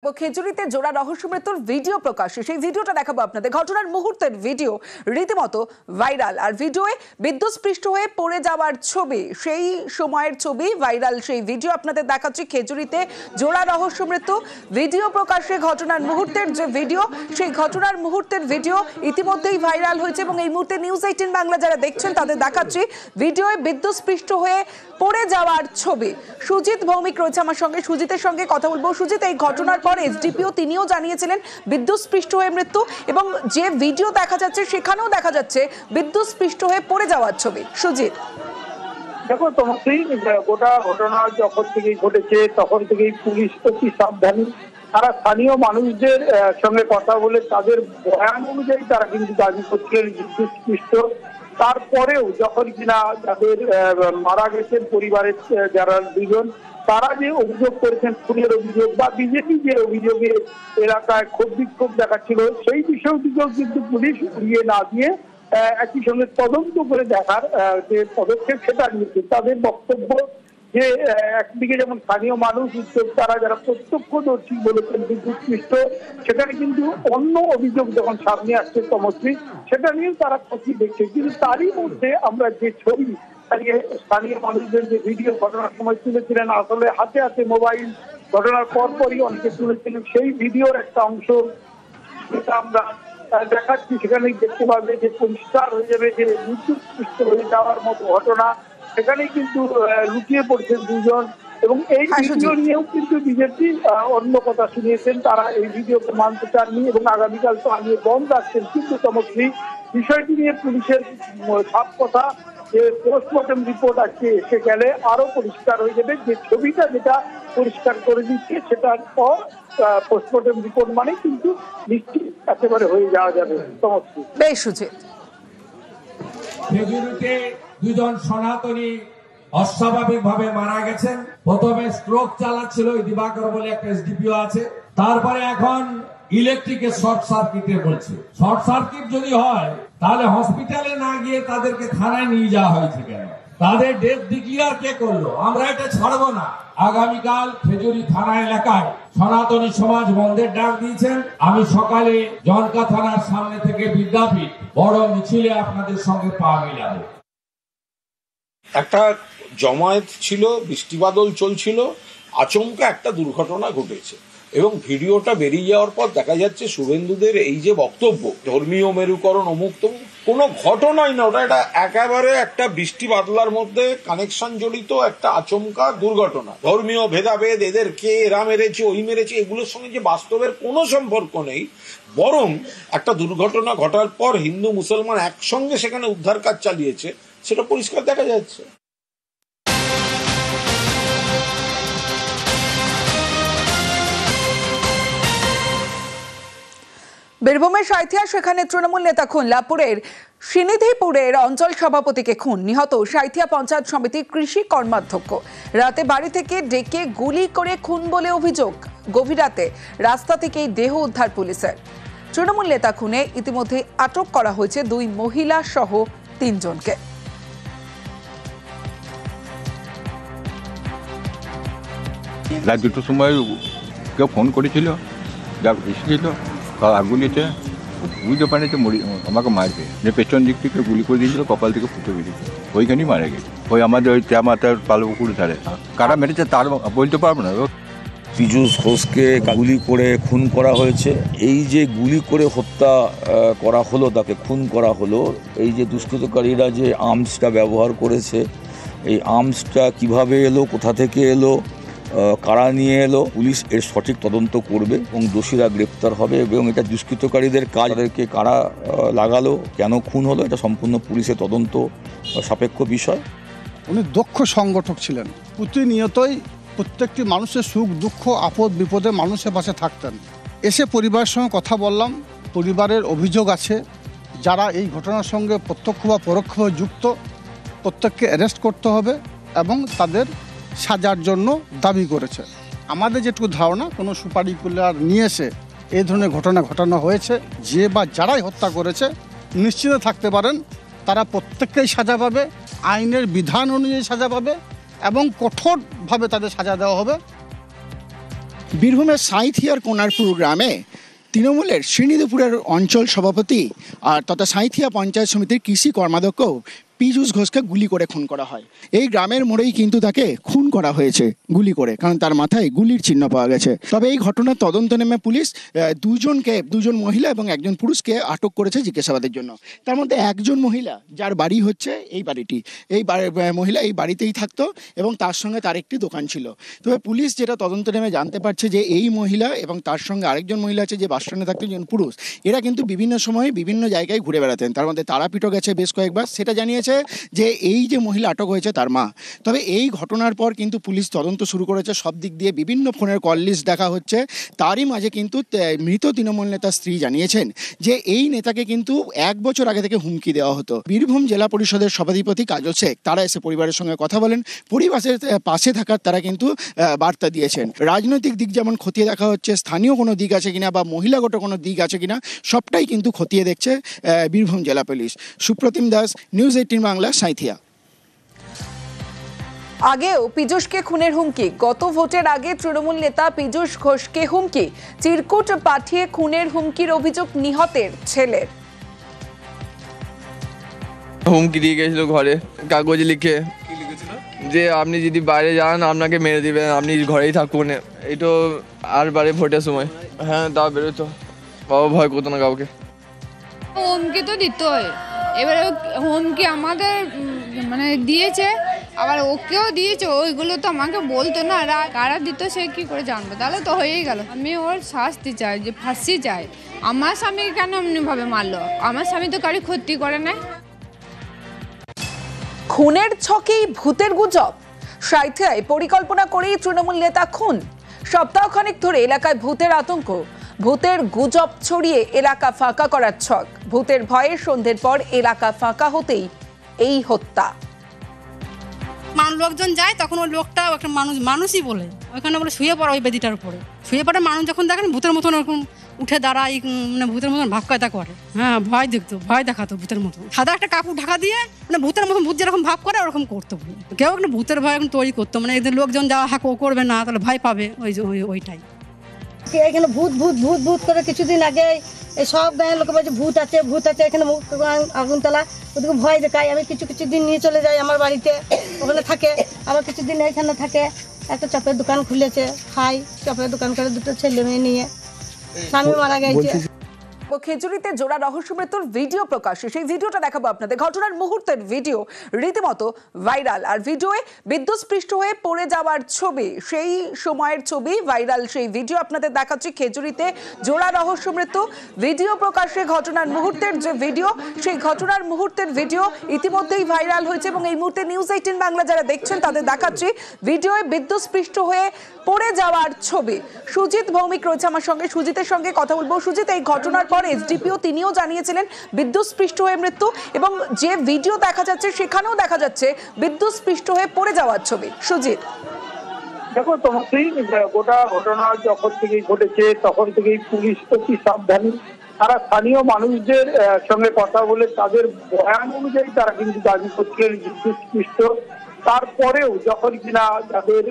খেজুরিতে জোড়া রহস্য মৃত্যুর ভিডিও প্রকাশ্যে, সেই ভিডিওটা দেখাবো আপনাদের। ঘটনার মুহূর্তের ভিডিও রীতিমতো ভাইরাল, আর ভিডিওয়ে বিদ্যুৎস্পৃষ্ট হয়ে পড়ে যাওয়ার ছবি, সেই সময়ের ছবি ভাইরাল। সেই ভিডিও আপনাদের দেখাচ্ছি। খেজুরিতে জোড়া রহস্য মৃত্যু ভিডিও প্রকাশ্যে, ঘটনার মুহূর্তের যে ভিডিও, সেই ঘটনার মুহূর্তের ভিডিও ইতিমধ্যেই ভাইরাল হয়েছে এবং এই মুহূর্তে নিউজ 18 বাংলা যারা দেখছেন তাদের দেখাচ্ছি ভিডিওয়ে বিদ্যুৎস্পৃষ্ট হয়ে পড়ে যাওয়ার ছবি। সুজিত ভৌমিক রয়েছে আমার সঙ্গে, সুজিতের সঙ্গে কথা বলবো। সুজিত, এই ঘটনার পর এসডিপিও তিনিও জানিয়েছিলেন বিদ্যুৎস্পৃষ্ট হয়ে মৃত্যু, এবং যে ভিডিও দেখা যাচ্ছে সেখানেও দেখা যাচ্ছে বিদ্যুৎস্পৃষ্ট হয়ে পড়ে যাওয়ার ছবি। সুজিত, দেখো তোমাকে গোটা ঘটনা যখন থেকেই ঘটেছে তখন থেকেই পুলিশ অতি সাবধানী। তারা স্থানীয় মানুষদের সঙ্গে কথা বলে তাদের বয়ান অনুযায়ী তারা কিন্তু দাবি করছিলেন বিদ্যুৎস্পৃষ্ট। তারপরেও যখন কিনা যাদের মারা গেছেন পরিবারের যারা দুজন, তারা যে অভিযোগ করেছেন খুনের অভিযোগ বা বিজেপি যে অভিযোগে এলাকায় ক্ষোভ বিক্ষোভ দেখাচ্ছিল, সেই বিষয়টিকেও কিন্তু পুলিশ উড়িয়ে না দিয়ে একই সঙ্গে তদন্ত করে দেখার যে পদক্ষেপ সেটা নিয়েছে। তাদের বক্তব্য যে একদিকে যেমন স্থানীয় মানুষ উদ্যোক্তারা যারা প্রত্যক্ষদর্শী বলেছেন বিদ্যুৎস্পৃষ্ট, সেখানে কিন্তু অন্য অভিযোগ যখন সামনে আসছে তমশ্রী, সেটা নিয়েও তারা ক্ষতি দেখছে। কিন্তু তারই মধ্যে আমরা যে ছবি স্থানীয় মানুষদের যে ভিডিও ঘটনার সময় তুলেছিলেন, আসলে হাতে হাতে মোবাইল ঘটনার পরপরই অনেকে তুলেছিলেন, সেই ভিডিওর একটা অংশ যেটা আমরা দেখাচ্ছি। সেখানেই দেখতে পাবে যে পরিষ্কার হয়ে যাবে যে বিদ্যুৎস্পৃষ্ট হয়ে যাওয়ার মতো ঘটনা। সেখানেই কিন্তু লুকিয়ে পড়ছেন দুজন, এবং এই ভিডিও নিয়েও কিন্তু বিজেপি অন্য কথা শুনিয়েছেন। তারা এই ভিডিওকে মানতে চাননি এবং আগামীকাল তো আনিয়ে বন্ধ রাখছেন। কিন্তু চমৎকারী বিষয়টি নিয়ে পুলিশের সাফ কথা যে পোস্টমর্টম রিপোর্ট আজকে এসে গেলে আরো পরিষ্কার হয়ে যাবে। যে ছবিটা যেটা পরিষ্কার করে দিচ্ছে, সেটার পর পোস্টমর্টম রিপোর্ট মানে কিন্তু নিশ্চিত একেবারে হয়ে যাওয়া যাবে। চমৎকার। বেশ সুজিত। খেজুরিতে দুজন সনাতনী অস্বাভাবিক ভাবে মারা গেছেন। প্রথমে স্ট্রোক চালাচ্ছিল দিবাকর বলে একটা এসডিপিও আছে, তারপরে এখন ইলেকট্রিকের শর্ট সার্কিটে বলছে। শর্ট সার্কিট যদি হয় তাহলে হসপিটালে না গিয়ে তাদেরকে থানায় নিয়ে যাওয়া হয়েছে কেন? তাদের ডেথ ডিক্লিয়ার কে করলো? আমরা এটা ছাড়বো না। আগামীকাল খেজুরি থানা এলাকায় সনাতনী সমাজ বন্ধের ডাক দিয়েছেন। আমি সকালে জনকা থানার সামনে থেকে বিদ্যাপীঠ বড় মিছিলে আপনাদের সঙ্গে পা মিলাবো। একটা জমায়েত ছিল, বৃষ্টিবাদল চলছিল, আচমকা একটা দুর্ঘটনা ঘটেছে এবং ভিডিওটা বেরিয়ে যাওয়ার পর দেখা যাচ্ছে শুভেন্দুদের এই যে বক্তব্য ধর্মীয় মেরুকরণ অমুক তমুক, কোনো ঘটনাই না, ওটা এটা একেবারে একটা বৃষ্টি বাদলার মধ্যে কানেকশন জড়িত একটা আচমকা দুর্ঘটনা। ধর্মীয় ভেদাভেদ, এদের কে এরা মেরেছে ওই মেরেছে, এগুলোর সঙ্গে যে বাস্তবের কোনো সম্পর্ক নেই, বরং একটা দুর্ঘটনা ঘটার পর হিন্দু মুসলমান একসঙ্গে সেখানে উদ্ধার কাজ চালিয়েছে, সেটা পরিষ্কার দেখা যাচ্ছে। বীরভূমের সাঁইথিয়া, সেখানে তৃণমূল নেতা খুন। লাভপুরের সিনিধিপুরের অঞ্চল সভাপতিকে খুন। নিহত সাঁইথিয়া পঞ্চায়েত সমিতির কৃষি কর্মাধ্যক্ষ। রাতে বাড়ি থেকে ডেকে গুলি করে খুন বলে অভিযোগ। গভীর রাতে রাস্তা থেকেই দেহ উদ্ধার পুলিশের। তৃণমূল নেতা খুনে ইতিমধ্যে আটক করা হয়েছে 2 মহিলা সহ 3 জনকে। রাত 2টার সময় কেউ ফোন করেছিল, যা এসেছিল আগুলিতে বুঝতে পারে যে আমাকে মারবে, যে পেছন দিক থেকে গুলি করে দিয়েছিল, কপাল থেকে ফুটে বেরিয়েছে, ওইখানেই মারা গেছে। ওই আমাদের ওই মাথার পালপুকুর ধারে। কারা মেরেছে তার বলতে পারবো না। পীযূষ ঘোষকে গুলি করে খুন করা হয়েছে। এই যে গুলি করে হত্যা করা হলো, তাকে খুন করা হলো, এই যে দুষ্কৃতকারীরা যে আর্মসটা ব্যবহার করেছে, এই আর্মসটা কিভাবে এলো, কোথা থেকে এলো, কারা নিয়ে এলো, পুলিশ এর সঠিক তদন্ত করবে এবং দোষীরা গ্রেপ্তার হবে। এবং এটা দুষ্কৃতকারীদের কাজ, তাদেরকে কারা লাগালো, কেন খুন হলো, এটা সম্পূর্ণ পুলিশের তদন্ত সাপেক্ষ বিষয়। উনি দক্ষ সংগঠক ছিলেন। প্রতিনিয়তই প্রত্যেকটি মানুষের সুখ দুঃখ আপদ বিপদে মানুষের পাশে থাকতেন। এসে পরিবারের সঙ্গে কথা বললাম। পরিবারের অভিযোগ আছে, যারা এই ঘটনার সঙ্গে প্রত্যক্ষ বা পরোক্ষভাবে যুক্ত, প্রত্যেককে অ্যারেস্ট করতে হবে এবং তাদের সাজার জন্য দাবি করেছে। আমাদের যেটুকু ধারণা, কোনো সুপারি কুলার নিয়ে এসে এই ধরনের ঘটনা ঘটানো হয়েছে। যে বা যারাই হত্যা করেছে নিশ্চিত থাকতে পারেন তারা প্রত্যেককেই সাজা পাবে, আইনের বিধান অনুযায়ী সাজা পাবে এবং কঠোরভাবে তাদের সাজা দেওয়া হবে। বীরভূমের সাঁইথিয়ার কোনারপুর গ্রামে তৃণমূলের শ্রীনিধিপুরের অঞ্চল সভাপতি আর তথা সাঁইথিয়া পঞ্চায়েত সমিতির কৃষি কর্মাধ্যক্ষ পীযূষ ঘোষকে গুলি করে খুন করা হয়। এই গ্রামের মোড়েই কিন্তু তাকে খুন করা হয়েছে গুলি করে, কারণ তার মাথায় গুলির চিহ্ন পাওয়া গেছে। তবে এই ঘটনার তদন্ত নেমে পুলিশ দুজন মহিলা এবং একজন পুরুষকে আটক করেছে জিজ্ঞাসাবাদের জন্য। তার মধ্যে একজন মহিলা যার বাড়ি হচ্ছে এই বাড়িটি, মহিলা এই বাড়িতেই থাকতো এবং তার সঙ্গে তার একটি দোকান ছিল। তবে পুলিশ যেটা তদন্ত নেমে জানতে পারছে যে এই মহিলা এবং তার সঙ্গে আরেকজন মহিলা আছে যে বাস স্ট্যান্ডে থাকতো, একজন পুরুষ, এরা কিন্তু বিভিন্ন সময় বিভিন্ন জায়গায় ঘুরে বেড়াতেন। তার মধ্যে তারাপীঠও গেছে বেশ কয়েকবার, সেটা জানিয়েছে যে এই যে মহিলা আটক হয়েছে তার মা। তবে এই ঘটনার পর কিন্তু পুলিশ তদন্ত শুরু করেছে, সব দিক দিয়ে বিভিন্ন ফোনের কল লিস্ট দেখা হচ্ছে। তারই মাঝে কিন্তু মৃত তৃণমূল নেতার স্ত্রী জানিয়েছেন যে এই নেতাকে কিন্তু 1 বছর আগে থেকে হুমকি দেওয়া হতো। বীরভূম জেলা পরিষদের সভাধিপতি কাজল শেখ তারা এসে পরিবারের সঙ্গে কথা বলেন, পরিবারের পাশে থাকার তারা কিন্তু বার্তা দিয়েছেন। রাজনৈতিক দিক যেমন খতিয়ে দেখা হচ্ছে, স্থানীয় কোনো দিক আছে কিনা বা মহিলাগত কোনো দিক আছে কিনা, সবটাই কিন্তু খতিয়ে দেখছে বীরভূম জেলা পুলিশ। সুপ্রতিম দাস, নিউজ 18 বাংলা, সাঁইথিয়া। আগেও পীযূষকে খুনের হুমকি, গত ভোটের আগে তৃণমূল নেতা পীযূষ ঘোষকে হুমকি, চিরকুট পাঠিয়ে খুনের হুমকির অভিযোগ নিহতের ছেলের। হুমকি দিয়ে গেছিল ঘরে কাগজ লিখে, যে আপনি যদি বাইরে যান আপনাকে মেরে দিবেন, আপনি ঘরেই থাকুন। এই তো আর বারে ভোটের সময়, হ্যাঁ তা বেরোতো, বাবা ভয় করতো না কাউকে। হুমকি তো দিতই, এবারে হুমকি আমাদের মানে দিয়েছে, আবার ওকেও দিয়েছে, ওইগুলো তো আমাকে বলতো না, কারা দিত সে কি করে জানবো, তাহলে তো হয়েই গেল। আমি ওর শাস্তি চাই, যে ফাঁসি চাই। আমার স্বামীকে কেন এমনিভাবে মারলো? আমার স্বামী তো কারি ক্ষতি করে না। খুনের ছকেই ভূতের গুজব, সাঁইথিয়ায় পরিকল্পনা করেই তৃণমূল নেতা খুন। সপ্তাহখানেক ধরে এলাকায় ভূতের আতঙ্ক, ভূতের গুজব ছড়িয়ে এলাকা ফাঁকা করার ছক। ভূতের ভয়ে সন্ধ্যের পর এলাকা ফাঁকা হতেই এই হত্যা। লোকজন যায় তখন ওই লোকটা একটা মানুষই বলে ওইখানে বলে শুয়ে পড়ে, ওই বেদিটার উপরে শুয়ে পড়ে। মানুষ যখন দেখেন ভূতের মতন ওরকম উঠে দাঁড়ায়, মানে ভূতের মতন ভাব কায়দা করে। হ্যাঁ, ভয় দেখাতো ভূতের মতো, সাদা একটা কাপড় ঢাকা দিয়ে, মানে ভূতের মতন ভূত যেরকম ভাব করে ওরকম করতো। কেউ একটা ভূতের ভয় এখন তৈরি করতো, মানে এদের লোকজন যাওয়া হাঁকো করবে না, তাহলে ভয় পাবে, ওইটাই। এখানে ভূত ভূত ভূত ভূত করে কিছুদিন আগে এই সব গায়ের লোকে বলছে ভূত আছে ভূত আছে, এখানে আগুনতলা, ওদিকে ভয় দেখায়। আমি কিছু দিন নিয়ে চলে যাই আমার বাড়িতে, ওখানে থাকে। আবার কিছুদিন এখানে থাকে, একটা চপের দোকান খুলেছে, খাই চপের দোকান করে, 2 ছেলে মেয়ে নিয়ে। স্বামী মারা গেছে। খেজুরিতে জোড়া রহস্য মৃত্যুর ভিডিও প্রকাশ্যে, সেই ভিডিওটা দেখাবো আপনাদের। ঘটনার মুহূর্তের ভিডিও রীতিমতো ভাইরাল, আর ভিডিওয়ে বিদ্যুৎস্পৃষ্ট হয়ে পড়ে যাওয়ার ছবি, সেই সময়ের ছবি ভাইরাল। সেই ভিডিও আপনাদের দেখাচ্ছি। খেজুরিতে জোড়া রহস্য মৃত্যু ভিডিও প্রকাশ্যে, ঘটনার মুহূর্তের যে ভিডিও, সেই ঘটনার মুহূর্তের ভিডিও ইতিমধ্যেই ভাইরাল হয়েছে এবং এই মুহূর্তে নিউজ 18 বাংলা যারা দেখছেন তাদের দেখাচ্ছি ভিডিওয়ে বিদ্যুৎস্পৃষ্ট হয়ে পড়ে যাওয়ার ছবি। সুজিত ভৌমিক রয়েছে আমার সঙ্গে, সুজিতের সঙ্গে কথা বলবো। সুজিত, এই ঘটনার পর এসডিপিও তিনিও জানিয়েছিলেন বিদ্যুৎস্পৃষ্ট হয়ে মৃত্যু, এবং যে ভিডিও দেখা যাচ্ছে সেখানেও দেখা যাচ্ছে বিদ্যুৎস্পৃষ্ট হয়ে পড়ে যাওয়ার ছবি। সুজিত, দেখো তোমাকেই গোটা ঘটনা যখন থেকেই ঘটেছে তখন থেকেই পুলিশ অতি সাবধানী। তারা স্থানীয় মানুষদের সঙ্গে কথা বলে তাদের বয়ান অনুযায়ী তারা কিন্তু দাবি করছিলেন বিদ্যুৎস্পৃষ্ট। তারপরেও যখন কিনা যাদের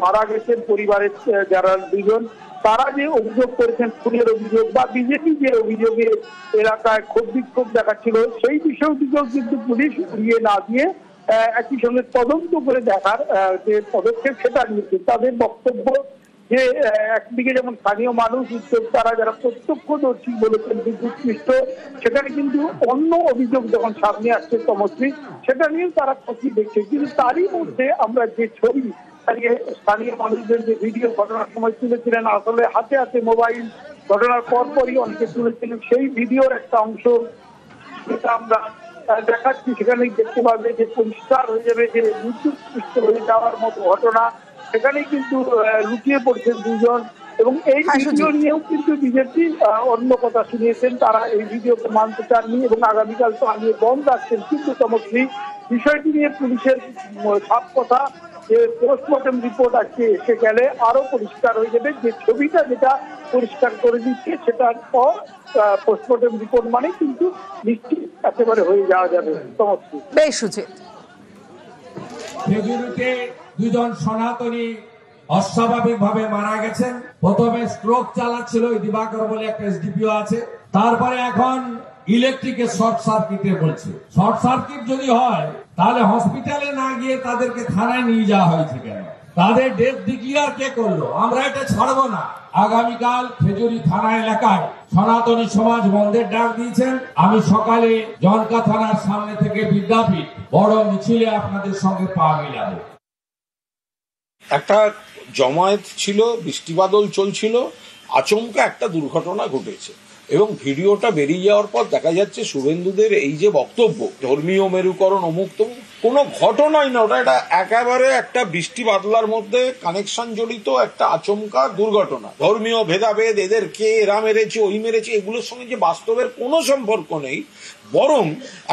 মারা গেছেন পরিবারের যারা 2 জন, তারা যে অভিযোগ করেছেন খুনের অভিযোগ বা বিজেপি যে অভিযোগে এলাকায় ক্ষোভ বিক্ষোভ দেখাচ্ছিল, সেই বিষয়টিকেও কিন্তু পুলিশ উড়িয়ে না দিয়ে একই সঙ্গে তদন্ত করে দেখার যে পদক্ষেপ সেটা নিয়েছে। তাদের বক্তব্য যে একদিকে যেমন স্থানীয় মানুষ, উদ্যোক্তারা যারা প্রত্যক্ষদর্শী বলেছেন বিদ্যুৎস্পৃষ্ট, সেখানে কিন্তু অন্য অভিযোগ যখন সামনে আসছে তমশ্রী, সেটা নিয়েও তারা খতিয়ে দেখছে। কিন্তু তারই মধ্যে আমরা যে ছবি স্থানীয় মানুষদের যে ভিডিও ঘটনার সময় তুলেছিলেন, আসলে হাতে হাতে মোবাইল, ঘটনার পরপরই অনেকে তুলেছিলেন, সেই ভিডিওর একটা অংশ যেটা আমরা দেখাচ্ছি। সেখানে দেখতে পাবে যে পরিষ্কার হয়ে যাবে যে বিদ্যুৎস্পৃষ্ট হয়ে যাওয়ার মতো ঘটনা, সেখানেই কিন্তু লুকিয়ে পড়ছেন 2 জন। এবং এই ভিডিও নিয়েও কিন্তু বিজেপি অন্য কথা শুনিয়েছেন, তারা এই ভিডিওকে মানতে চাননি এবং আগামীকাল তো আনিয়ে বন্ধ রাখছেন। কিন্তু চমৎকারী বিষয়টি নিয়ে পুলিশের সাফ কথা যে পোস্টমর্টম রিপোর্ট আজকে এসে গেলে আরো পরিষ্কার হয়ে যাবে। যে ছবিটা যেটা পরিষ্কার করে দিচ্ছে সেটার পর পোস্টমর্টম রিপোর্ট মানে কিন্তু নিশ্চিত একেবারে হয়ে যাওয়া যাবে। চমৎকার। বেশ সুজিত। খেজুরিতে 2 জন সনাতনী অস্বাভাবিকভাবে মারা গেছেন। প্রথমে স্ট্রোক চালাচ্ছিল ওই দিবাকর বলে একটা এসডিপিও আছে, তারপরে এখন ইলেকট্রিকের শর্ট সার্কিটে বলছে। শর্ট সার্কিট যদি হয় তাহলে হসপিটালে না গিয়ে তাদেরকে থানায় নিয়ে যাওয়া হয়েছে কেন? তাদের ডেথ ডিক্লিয়ার কে করলো? আমরা এটা ছাড়বো না। আগামীকাল খেজুরি থানা এলাকায় সনাতনী সমাজ বন্ধের ডাক দিয়েছেন। আমি সকালে জনকা থানার সামনে থেকে বিদ্যাপীঠ বড় মিছিলে আপনাদের সঙ্গে পা মিলাবো। একটা জমায়েত ছিল, বৃষ্টিবাদল চলছিল, আচমকা একটা দুর্ঘটনা ঘটেছে এবং ভিডিওটা বেরিয়ে যাওয়ার পর দেখা যাচ্ছে শুভেন্দুদের এই যে বক্তব্য, ধর্মীয় মেরুকরণ অমুক তমুক, কোনো ঘটনাই না, ওটা এটা একেবারে একটা বৃষ্টি বাদলার মধ্যে কানেকশন জড়িত একটা আচমকা দুর্ঘটনা। ধর্মীয় ভেদাভেদ, এদেরকে এরা মেরেছে ওই মেরেছে, এগুলোর সঙ্গে যে বাস্তবের কোনো সম্পর্ক নেই, বরং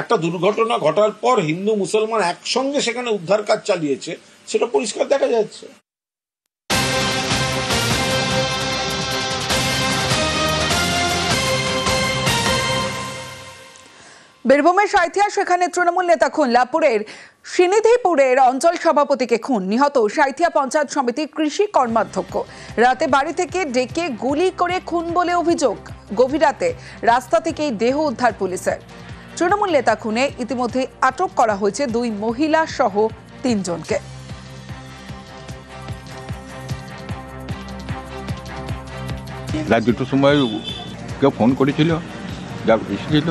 একটা দুর্ঘটনা ঘটার পর হিন্দু মুসলমান একসঙ্গে সেখানে উদ্ধার কাজ চালিয়েছে, সেটা পরিষ্কার দেখা যাচ্ছে। বীরভূমের সাঁইথিয়া, সেখানে তৃণমূল নেতা খুন। লাভপুরের সিনিধিপুরের অঞ্চল সভাপতিকে খুন। নিহত সাঁইথিয়া পঞ্চায়েত সমিতির কৃষি কর্মাধ্যক্ষ। রাতে বাড়ি থেকে ডেকে গুলি করে খুন বলে অভিযোগ। গভীর রাতে রাস্তা থেকেই দেহ উদ্ধার পুলিশের। তৃণমূল নেতা খুনে ইতিমধ্যে আটক করা হয়েছে 2 মহিলা সহ 3 জনকে। রাত 2টার সময় কেউ ফোন করেছিল, যা এসেছিল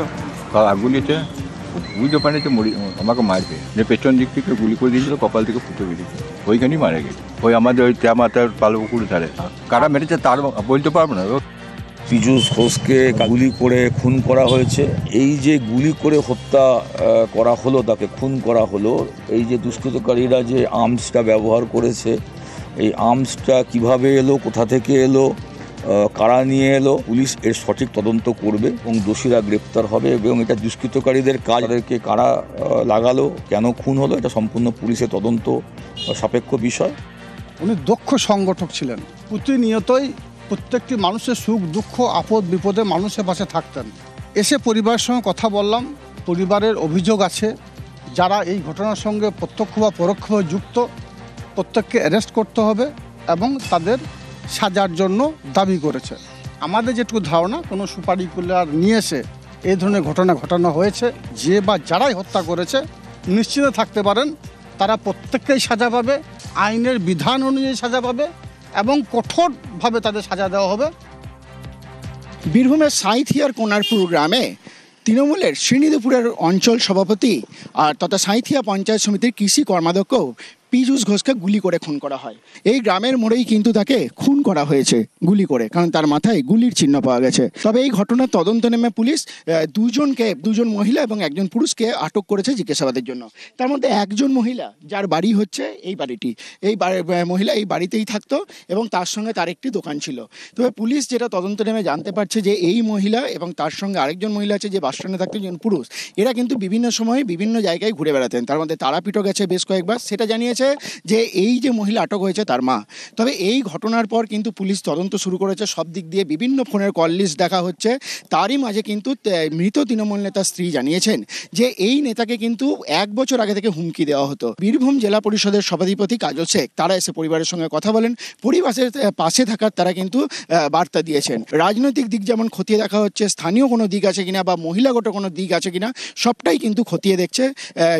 আগুলিতে বুঝতে পারেনি আমাকে মারবে, যে পেছন দিক থেকে গুলি করে দিয়েছিল, কপাল থেকে ফুটে বেরিয়েছে, ওইখানেই মারা গেছে। ওই আমাদের ওই মাথার পালপুকুর ধারে। কারা মেরেছে তার বলতে পারবো না। পীযূষ ঘোষকে গুলি করে খুন করা হয়েছে। এই যে গুলি করে হত্যা করা হলো, তাকে খুন করা হলো, এই যে দুষ্কৃতকারীরা যে আর্মসটা ব্যবহার করেছে, এই আর্মসটা কিভাবে এলো, কোথা থেকে এলো, কারা নিয়ে এলো, পুলিশ এর সঠিক তদন্ত করবে এবং দোষীরা গ্রেপ্তার হবে। এবং এটা দুষ্কৃতকারীদের কাজ, তাদেরকে কারা লাগালো, কেন খুন হলো, এটা সম্পূর্ণ পুলিশের তদন্ত সাপেক্ষ বিষয়। উনি দক্ষ সংগঠক ছিলেন। প্রতিনিয়তই প্রত্যেকটি মানুষের সুখ দুঃখ আপদ বিপদে মানুষের পাশে থাকতেন। এসে পরিবারের সঙ্গে কথা বললাম। পরিবারের অভিযোগ আছে, যারা এই ঘটনার সঙ্গে প্রত্যক্ষ বা পরোক্ষভাবে যুক্ত, প্রত্যেককে অ্যারেস্ট করতে হবে এবং তাদের সাজার জন্য দাবি করেছে। আমাদের যেটুকু ধারণা, কোনো সুপারি কুলার নিয়ে এসে এই ধরনের ঘটনা ঘটানো হয়েছে। যে বা যারাই হত্যা করেছে নিশ্চিত থাকতে পারেন তারা প্রত্যেককেই সাজা পাবে, আইনের বিধান অনুযায়ী সাজা পাবে এবং কঠোরভাবে তাদের সাজা দেওয়া হবে। বীরভূমের সাঁইথিয়ার কোনারপুর গ্রামে তৃণমূলের শ্রীনিধিপুরের অঞ্চল সভাপতি তথা সাঁইথিয়া পঞ্চায়েত সমিতির কৃষি কর্মাধ্যক্ষ পীযূষ ঘোষকে গুলি করে খুন করা হয়। এই গ্রামের মোড়েই কিন্তু তাকে খুন করা হয়েছে গুলি করে, কারণ তার মাথায় গুলির চিহ্ন পাওয়া গেছে। তবে এই ঘটনার তদন্ত নেমে পুলিশ 2জন মহিলা এবং 1জন পুরুষকে আটক করেছে জিজ্ঞাসাবাদের জন্য। তার মধ্যে 1জন মহিলা, যার বাড়ি হচ্ছে এই বাড়িটি, মহিলা এই বাড়িতেই থাকতো এবং তার সঙ্গে তার একটি দোকান ছিল। তবে পুলিশ যেটা তদন্ত নেমে জানতে পারছে যে এই মহিলা এবং তার সঙ্গে আরেকজন মহিলা আছে যে বাসস্ট্যান্ডে থাকতেন, একজন পুরুষ, এরা কিন্তু বিভিন্ন সময়ে বিভিন্ন জায়গায় ঘুরে বেড়াতেন। তার মধ্যে তারাপীঠও গেছে বেশ কয়েকবার, সেটা জানিয়েছে যে এই যে মহিলা আটক হয়েছে তার মা। তবে এই ঘটনার পর কিন্তু পুলিশ তদন্ত শুরু করেছে। সব দিক দিয়ে বিভিন্ন ফোনের কল লিস্ট দেখা হচ্ছে। তারই মাঝে কিন্তু মৃত তৃণমূল নেতার স্ত্রী জানিয়েছেন যে এই নেতাকে কিন্তু 1 বছর আগে থেকে হুমকি দেওয়া হতো। বীরভূম জেলা পরিষদের সভাধিপতি কাজল শেখ তারা এসে পরিবারের সঙ্গে কথা বলেন, পরিবারের পাশে থাকার তারা কিন্তু বার্তা দিয়েছেন। রাজনৈতিক দিক যেমন খতিয়ে দেখা হচ্ছে, স্থানীয় কোনো দিক আছে কিনা বা মহিলাগত কোনো দিক আছে কিনা, সবটাই কিন্তু খতিয়ে দেখছে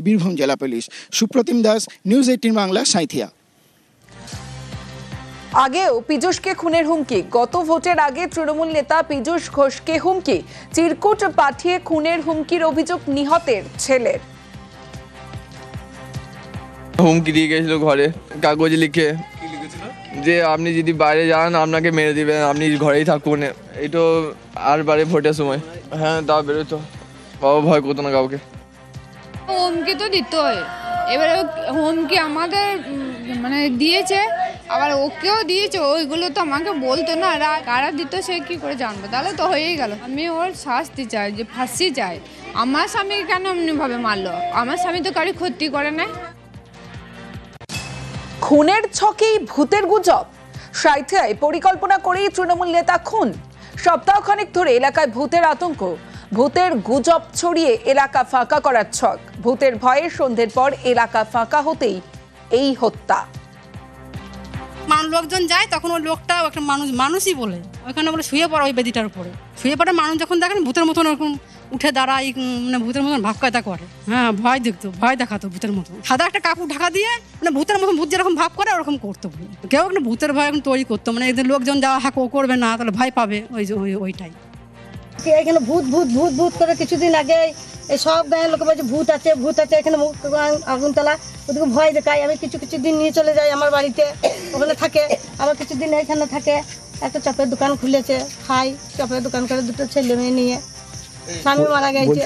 বীরভূম জেলা পুলিশ। সুপ্রতিম দাস, নিউজ 18 বাংলা, সাঁইথিয়া। আগেও পীযূষকে খুনের হুমকি। গত ভোটের আগে তৃণমূল নেতা পীযূষ ঘোষকে হুমকি, চিরকুট পাঠিয়ে খুনের হুমকির অভিযোগ নিহতের ছেলের। হুমকি দিয়ে গেছিল ঘরে, কাগজ লিখে যে আপনি যদি বাইরে যান আপনাকে মেরে দিবেন, আপনি ঘরেই থাকুন। এই তো আর বারে ভোটের সময়, হ্যাঁ তা বেরোতো, বাবা ভয় করতো না কাউকে। হুমকি তো দিতই, এবারে হুমকি আমাদের মানে দিয়েছে, আবার ওকেও দিয়েছে। ওইগুলো তো আমাকে বলতো না, কারা দিত সে কি করে জানবো? তাহলে তো হয়েই গেল। আমি ওর শাস্তি চাই, যে ফাঁসি চাই। আমার স্বামীকে কেন এমনি ভাবে মারলো? আমার স্বামী তো কারি ক্ষতি করে নাই। খুনের ছকেই ভূতের গুজব। সাঁইথিয়ায় পরিকল্পনা করেই তৃণমূল নেতা খুন। সপ্তাহখানেক ধরে এলাকায় ভূতের আতঙ্ক। ভূতের গুজব ছড়িয়ে এলাকা ফাঁকা করার ছক। ভূতের ভয়ে সন্ধ্যের পর এলাকা ফাঁকা হতেই এই হত্যা। লোকজন যায় তখন ওই লোকটা একটা মানুষই বলে ওইখানে বলে শুয়ে পড়া ওই বেদিটার উপরে শুয়ে পড়া মানুষ যখন দেখেন ভূতের মতন ওরকম উঠে দাঁড়ায় মানে ভূতের মতন ভাবকায়তা করে। হ্যাঁ, ভয় দেখাতো ভূতের মতো, সাদা একটা কাপড় ঢাকা দিয়ে মানে ভূতের মতন ভূত যেরকম ভাব করে ওরকম করতো। কেউ একটা ভূতের ভয় এখন তৈরি করতো, মানে এদের লোকজন যাওয়া হাঁক ও করবে না, তাহলে ভয় পাবে ওইটাই। এখানে ভূত ভূত ভূত ভূত করে কিছুদিন আগে এই সব গাঁয়ের লোকে বলছে ভূত আছে ভূত আছে, এখানে আগুনতলা ওদিকে ভয় দেখায়। আমি কিছু দিন নিয়ে চলে যাই আমার বাড়িতে, ওখানে থাকে, আবার কিছুদিন এইখানে থাকে। একটা চপের দোকান খুলেছে, খাই চপের দোকান করে, দুটো ছেলে মেয়ে নিয়ে, স্বামী মারা গেছে।